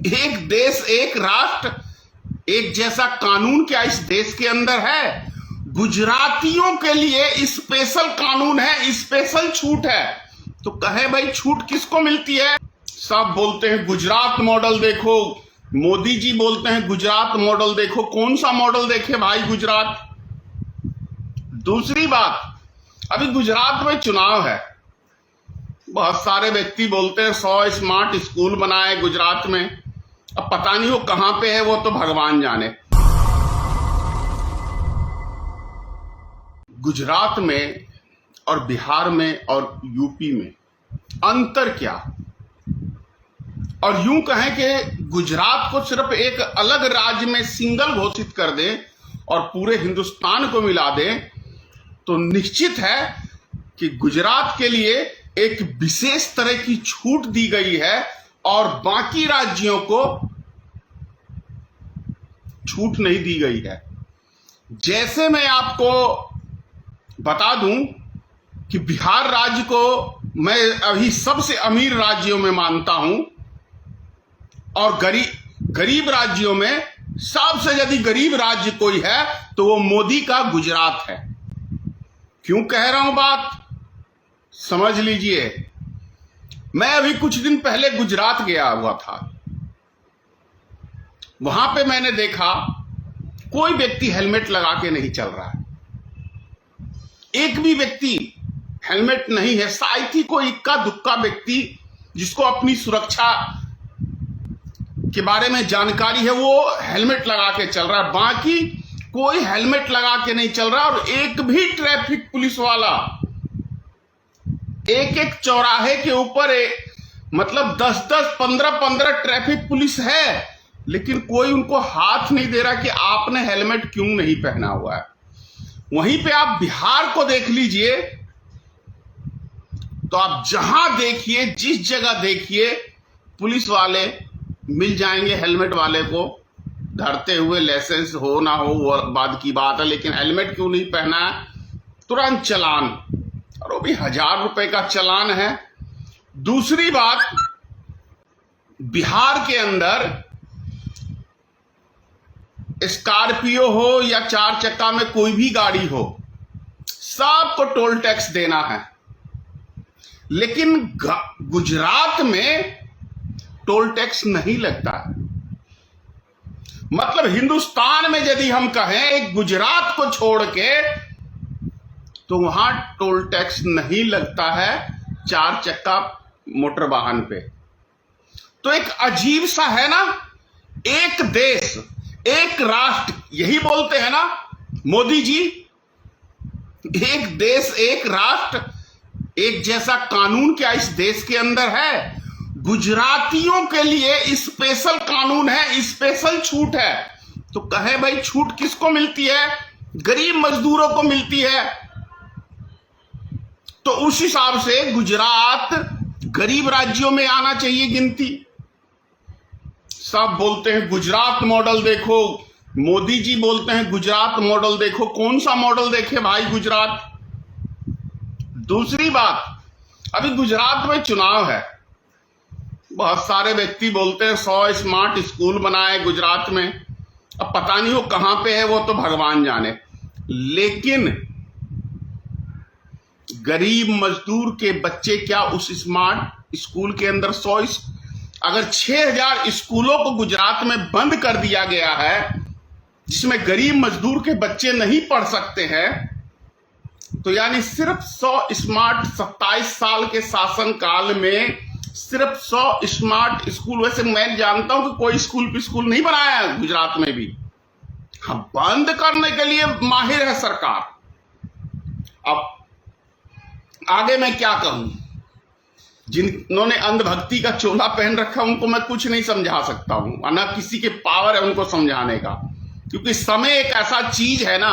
एक देश एक राष्ट्र एक जैसा कानून क्या इस देश के अंदर है? गुजरातियों के लिए स्पेशल कानून है, स्पेशल छूट है। तो कहे भाई छूट किसको मिलती है? सब बोलते हैं गुजरात मॉडल देखो, मोदी जी बोलते हैं गुजरात मॉडल देखो। कौन सा मॉडल देखे भाई गुजरात? दूसरी बात, अभी गुजरात में चुनाव है, बहुत सारे व्यक्ति बोलते हैं 100 स्मार्ट स्कूल बनाए गुजरात में। अब पता नहीं वो कहां पे है, वो तो भगवान जाने। गुजरात में और बिहार में और यूपी में अंतर क्या? और यूं कहें कि गुजरात को सिर्फ एक अलग राज्य में सिंगल घोषित कर दें और पूरे हिंदुस्तान को मिला दें तो निश्चित है कि गुजरात के लिए एक विशेष तरह की छूट दी गई है और बाकी राज्यों को छूट नहीं दी गई है। जैसे मैं आपको बता दूं कि बिहार राज्य को मैं अभी सबसे अमीर राज्यों में मानता हूं और गरीब राज्यों में सबसे यदि गरीब राज्य कोई है तो वो मोदी का गुजरात है। क्यों कह रहा हूं बात, समझ लीजिए। मैं अभी कुछ दिन पहले गुजरात गया हुआ था। वहां पे मैंने देखा कोई व्यक्ति हेलमेट लगा के नहीं चल रहा है। एक भी व्यक्ति हेलमेट नहीं है। शायद ही कोई इक्का दुक्का व्यक्ति जिसको अपनी सुरक्षा के बारे में जानकारी है वो हेलमेट लगा के चल रहा है, बाकी कोई हेलमेट लगा के नहीं चल रहा। और एक भी ट्रैफिक पुलिस वाला एक एक चौराहे के ऊपर मतलब 10-10, 15-15 ट्रैफिक पुलिस है, लेकिन कोई उनको हाथ नहीं दे रहा कि आपने हेलमेट क्यों नहीं पहना हुआ है। वहीं पे आप बिहार को देख लीजिए तो आप जहां देखिए, जिस जगह देखिए, पुलिस वाले मिल जाएंगे हेलमेट वाले को धरते हुए। लाइसेंस हो ना हो वो बाद की बात है, लेकिन हेलमेट क्यों नहीं पहना है, तुरंत चालान, और वो भी 1000 रुपए का चालान है। दूसरी बात, बिहार के अंदर स्कॉर्पियो हो या 4 चक्का में कोई भी गाड़ी हो, सबको टोल टैक्स देना है। लेकिन गुजरात में टोल टैक्स नहीं लगता है। मतलब हिंदुस्तान में यदि हम कहें गुजरात को छोड़ के तो वहां टोल टैक्स नहीं लगता है 4 चक्का मोटर वाहन पे। तो एक अजीब सा है ना, एक देश एक राष्ट्र, यही बोलते हैं ना मोदी जी, एक देश एक राष्ट्र एक जैसा कानून क्या इस देश के अंदर है? गुजरातियों के लिए स्पेशल कानून है, स्पेशल छूट है। तो कहे भाई छूट किसको मिलती है? गरीब मजदूरों को मिलती है। तो उस हिसाब से गुजरात गरीब राज्यों में आना चाहिए गिनती। सब बोलते हैं गुजरात मॉडल देखो, मोदी जी बोलते हैं गुजरात मॉडल देखो। कौन सा मॉडल देखे भाई गुजरात? दूसरी बात, अभी गुजरात में चुनाव है, बहुत सारे व्यक्ति बोलते हैं 100 स्मार्ट स्कूल बनाए गुजरात में। अब पता नहीं वो कहां पे है, वो तो भगवान जाने। लेकिन गरीब मजदूर के बच्चे क्या उस स्मार्ट स्कूल के अंदर अगर 6000 स्कूलों को गुजरात में बंद कर दिया गया है जिसमें गरीब मजदूर के बच्चे नहीं पढ़ सकते हैं, तो यानी सिर्फ 100 स्मार्ट 27 साल के शासन काल में सिर्फ 100 स्मार्ट स्कूल। वैसे मैं जानता हूं कि कोई स्कूल नहीं बनाया है गुजरात में भी। हाँ, बंद करने के लिए माहिर है सरकार। अब आगे मैं क्या कहूं, जिन्होंने अंधभक्ति का चोला पहन रखा उनको मैं कुछ नहीं समझा सकता हूं, ना किसी के पावर है उनको समझाने का। क्योंकि समय एक ऐसा चीज है ना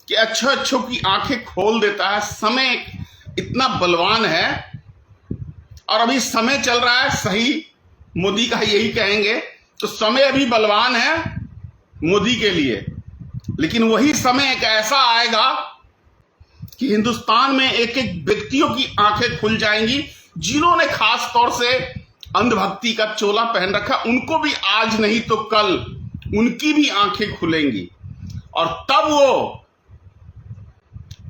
कि अच्छों की आंखें खोल देता है। समय इतना बलवान है और अभी समय चल रहा है सही, मोदी का यही कहेंगे। तो समय अभी बलवान है मोदी के लिए, लेकिन वही समय एक ऐसा आएगा कि हिंदुस्तान में एक एक व्यक्तियों की आंखें खुल जाएंगी जिन्होंने खास तौर से अंधभक्ति का चोला पहन रखा, उनको भी आज नहीं तो कल उनकी भी आंखें खुलेंगी और तब वो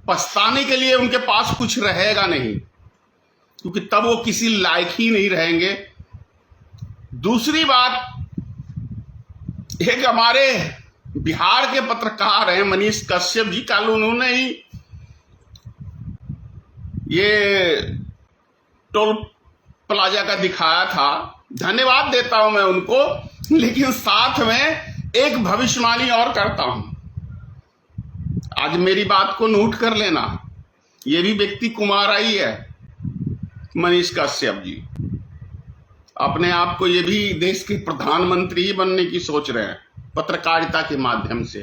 पछताने के लिए उनके पास कुछ रहेगा नहीं, क्योंकि तब वो किसी लायक ही नहीं रहेंगे। दूसरी बात, एक हमारे बिहार के पत्रकार हैं मनीष कश्यप जी, कल उन्होंने ही ये टोल प्लाजा का दिखाया था, धन्यवाद देता हूं मैं उनको, लेकिन साथ में एक भविष्यवाणी और करता हूं। आज मेरी बात को नोट कर लेना, ये भी व्यक्ति कुमार ही है, मनीष कश्यप जी अपने आप को ये भी देश के प्रधानमंत्री ही बनने की सोच रहे हैं पत्रकारिता के माध्यम से,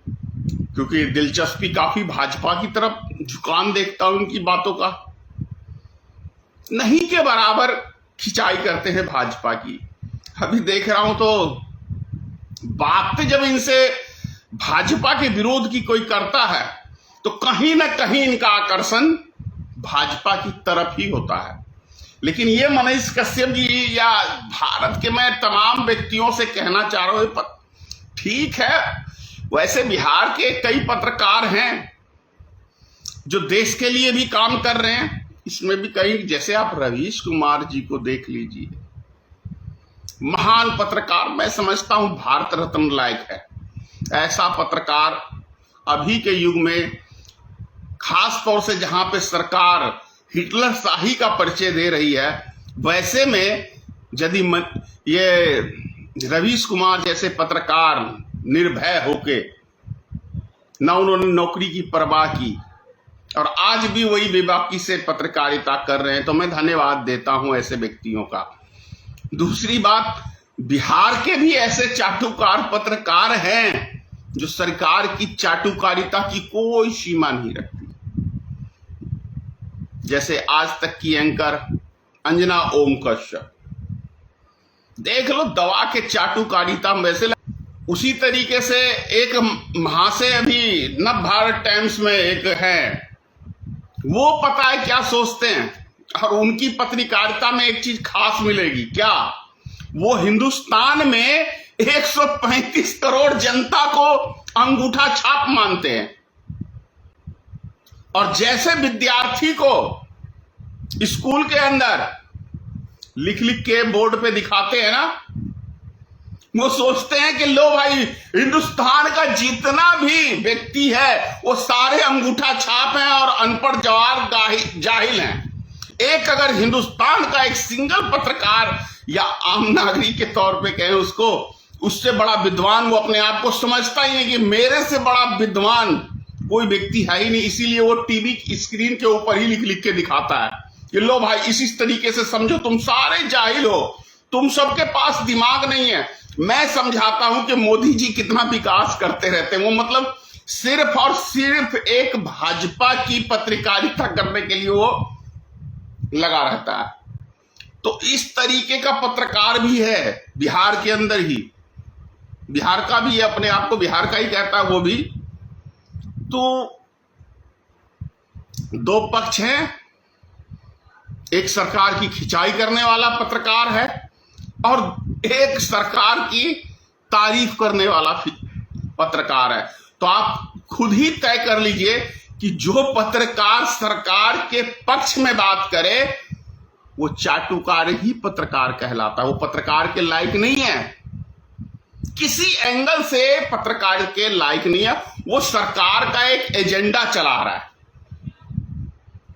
क्योंकि दिलचस्पी काफी भाजपा की तरफ झुकान देखता हूं उनकी बातों का, नहीं के बराबर खिंचाई करते हैं भाजपा की। अभी देख रहा हूं तो बात जब इनसे भाजपा के विरोध की कोई करता है तो कहीं ना कहीं इनका आकर्षण भाजपा की तरफ ही होता है। लेकिन ये मनीष कश्यप जी या भारत के मैं तमाम व्यक्तियों से कहना चाह रहा हूं, ठीक है वैसे बिहार के कई पत्रकार हैं जो देश के लिए भी काम कर रहे हैं, इसमें भी कई, जैसे आप रवीश कुमार जी को देख लीजिए, महान पत्रकार, मैं समझता हूं भारत रत्न लायक है। ऐसा पत्रकार अभी के युग में, खास तौर से जहां पे सरकार हिटलर शाही का परिचय दे रही है, वैसे में यदि ये रवीश कुमार जैसे पत्रकार निर्भय होके न उन्होंने नौकरी की परवाह की और आज भी वही बेबाकी से पत्रकारिता कर रहे हैं, तो मैं धन्यवाद देता हूं ऐसे व्यक्तियों का। दूसरी बात, बिहार के भी ऐसे चाटुकार पत्रकार हैं जो सरकार की चाटुकारिता की कोई सीमा नहीं रखती, जैसे आज तक की एंकर अंजना ओम कश्यप, देख लो दवा के चाटुकारिता वैसे। उसी तरीके से एक महाशय अभी नव भारत टाइम्स में एक है, वो पता है क्या सोचते हैं, और उनकी पत्रकारिता में एक चीज खास मिलेगी, क्या वो हिंदुस्तान में 135 करोड़ जनता को अंगूठा छाप मानते हैं, और जैसे विद्यार्थी को स्कूल के अंदर लिख लिख के बोर्ड पे दिखाते हैं ना, वो सोचते हैं कि लो भाई हिंदुस्तान का जितना भी व्यक्ति है वो सारे अंगूठा छाप हैं और अनपढ़ जवार जाहिल हैं। एक अगर हिंदुस्तान का एक सिंगल पत्रकार या आम नागरिक के तौर पे कहें उसको, उससे बड़ा विद्वान वो अपने आप को समझता ही नहीं कि मेरे से बड़ा विद्वान कोई व्यक्ति है ही नहीं, इसीलिए वो टीवी स्क्रीन के ऊपर ही लिख लिख के दिखाता है कि लो भाई इसी तरीके से समझो, तुम सारे जाहिल हो, तुम सबके पास दिमाग नहीं है। मैं समझाता हूं कि मोदी जी कितना विकास करते रहते हैं, वो मतलब सिर्फ और सिर्फ एक भाजपा की पत्रकारिता करने के लिए वो लगा रहता है। तो इस तरीके का पत्रकार भी है बिहार के अंदर ही, बिहार का भी अपने आप को बिहार का ही कहता है वो भी। तो दो पक्ष हैं, एक सरकार की खिंचाई करने वाला पत्रकार है और एक सरकार की तारीफ करने वाला पत्रकार है। तो आप खुद ही तय कर लीजिए कि जो पत्रकार सरकार के पक्ष में बात करे वो चाटुकार ही पत्रकार कहलाता है, वो पत्रकार के लायक नहीं है, किसी एंगल से पत्रकार के लायक नहीं है। वो सरकार का एक एजेंडा चला रहा है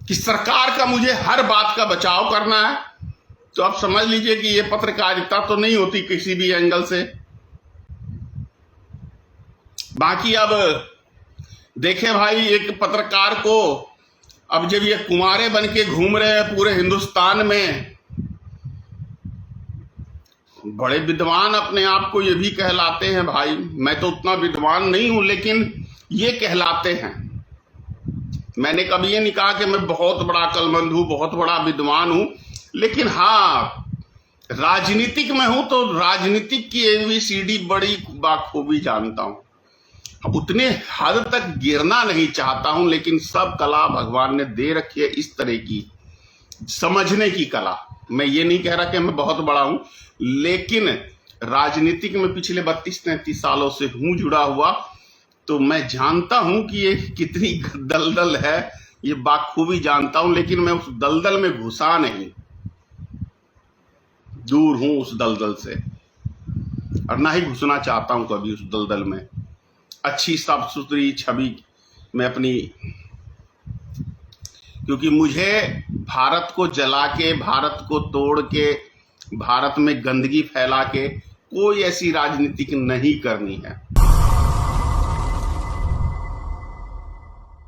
कि सरकार का मुझे हर बात का बचाव करना है, तो आप समझ लीजिए कि ये पत्रकारिता तो नहीं होती किसी भी एंगल से। बाकी अब देखें भाई, एक पत्रकार को अब जब ये कुंवारे बन के घूम रहे हैं पूरे हिंदुस्तान में, बड़े विद्वान अपने आप को ये भी कहलाते हैं भाई, मैं तो उतना विद्वान नहीं हूं लेकिन ये कहलाते हैं। मैंने कभी ये नहीं कहा कि मैं बहुत बड़ा अक्लमंद हूं, बहुत बड़ा विद्वान हूं, लेकिन हाँ राजनीतिक में हूं तो राजनीतिक की ABCD बड़ी बाखूबी जानता हूं। अब उतने हद तक गिरना नहीं चाहता हूं, लेकिन सब कला भगवान ने दे रखी है इस तरह की समझने की कला। मैं ये नहीं कह रहा कि मैं बहुत बड़ा हूं, लेकिन राजनीतिक में पिछले 32-33 सालों से हूं जुड़ा हुआ, तो मैं जानता हूं कि ये कितनी दलदल है, ये बाखूबी जानता हूं। लेकिन मैं उस दलदल में घुसा नहीं, दूर हूं उस दलदल से, और ना ही घुसना चाहता हूं कभी उस दलदल में। अच्छी साफ सुथरी छवि में अपनी, क्योंकि मुझे भारत को जला के, भारत को तोड़ के, भारत में गंदगी फैला के कोई ऐसी राजनीति नहीं करनी है।